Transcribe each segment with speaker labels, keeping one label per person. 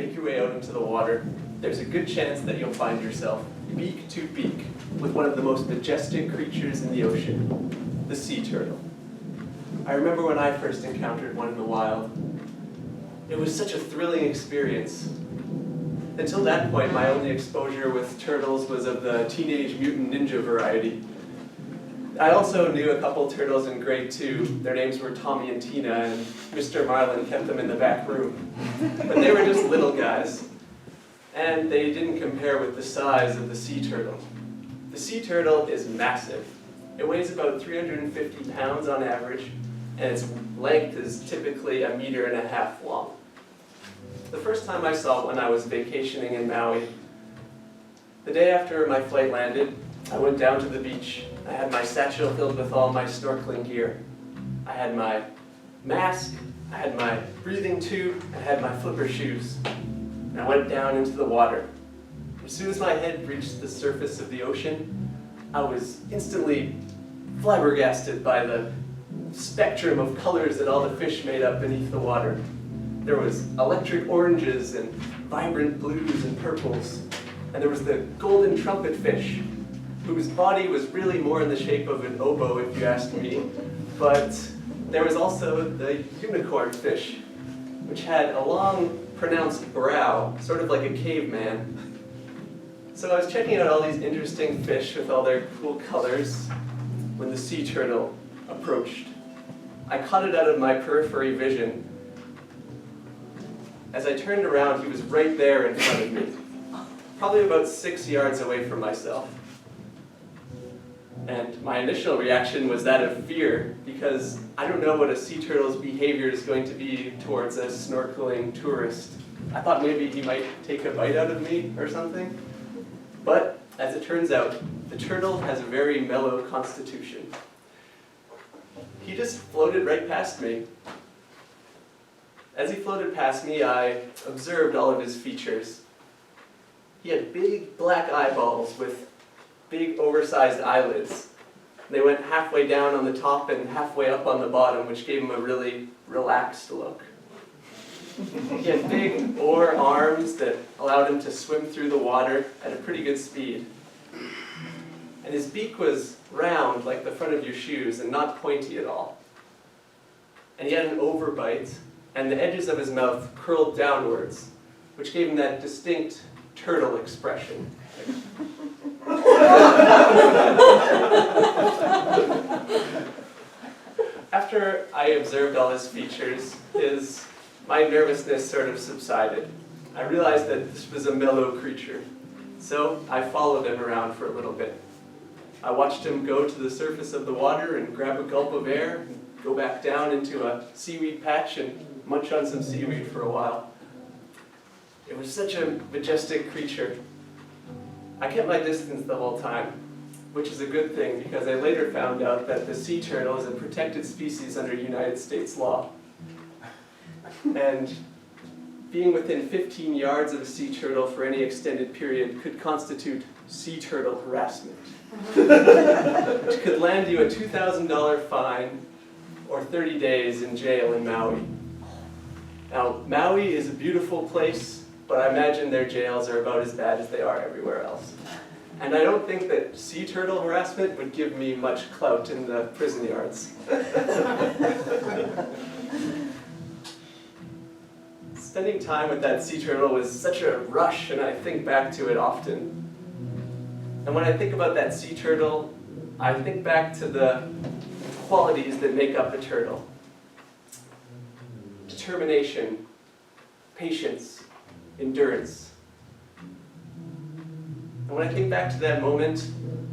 Speaker 1: make your way out into the water, there's a good chance that you'll find yourself beak to beak with one of the most majestic creatures in the ocean, the sea turtle. I remember when I first encountered one in the wild. It was such a thrilling experience. Until that point, my only exposure with turtles was of the Teenage Mutant Ninja variety. I also knew a couple turtles in grade 2. Their names were Tommy and Tina, and Mr. Marlin kept them in the back room. But they were just little guys, and they didn't compare with the size of the sea turtle. The sea turtle is massive. It weighs about 350 pounds on average, and its length is typically 1.5 meters long. The first time I saw one, I was vacationing in Maui. The day after my flight landed, I went down to the beach. I had my satchel filled with all my snorkeling gear. I had my mask, I had my breathing tube, I had my flipper shoes. And I went down into the water. As soon as my head reached the surface of the ocean, I was instantly flabbergasted by the spectrum of colors that all the fish made up beneath the water. There was electric oranges and vibrant blues and purples. And there was the golden trumpet fish, whose body was really more in the shape of an oboe, if you ask me. But there was also the unicorn fish, which had a long, pronounced brow, sort of like a caveman. So I was checking out all these interesting fish with all their cool colors when the sea turtle approached. I caught it out of my periphery vision. As I turned around, he was right there in front of me, probably about 6 yards away from myself. And my initial reaction was that of fear, because I don't know what a sea turtle's behavior is going to be towards a snorkeling tourist. I thought maybe he might take a bite out of me or something. But, as it turns out, the turtle has a very mellow constitution. He just floated right past me. As he floated past me, I observed all of his features. He had big black eyeballs with big oversized eyelids. They went halfway down on the top and halfway up on the bottom, which gave him a really relaxed look. He had big oar arms that allowed him to swim through the water at a pretty good speed. And his beak was round like the front of your shoes and not pointy at all. And he had an overbite, and the edges of his mouth curled downwards, which gave him that distinct turtle expression. After I observed all his features, my nervousness sort of subsided. I realized that this was a mellow creature, so I followed him around for a little bit. I watched him go to the surface of the water and grab a gulp of air, and go back down into a seaweed patch and munch on some seaweed for a while. It was such a majestic creature. I kept my distance the whole time, which is a good thing because I later found out that the sea turtle is a protected species under United States law. And being within 15 yards of a sea turtle for any extended period could constitute sea turtle harassment, which could land you a $2,000 fine or 30 days in jail in Maui. Now, Maui is a beautiful place, but I imagine their jails are about as bad as they are everywhere else. And I don't think that sea turtle harassment would give me much clout in the prison yards. Spending time with that sea turtle was such a rush, and I think back to it often. And when I think about that sea turtle, I think back to the qualities that make up a turtle. Determination, patience, endurance. And when I think back to that moment,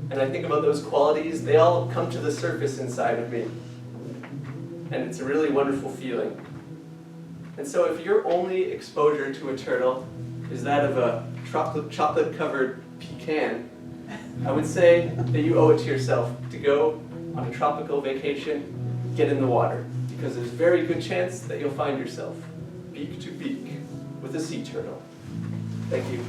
Speaker 1: and I think about those qualities, they all come to the surface inside of me. And it's a really wonderful feeling. And so if your only exposure to a turtle is that of a chocolate-covered pecan, I would say that you owe it to yourself to go on a tropical vacation, get in the water, because there's a very good chance that you'll find yourself beak to beak with a sea turtle. Thank you.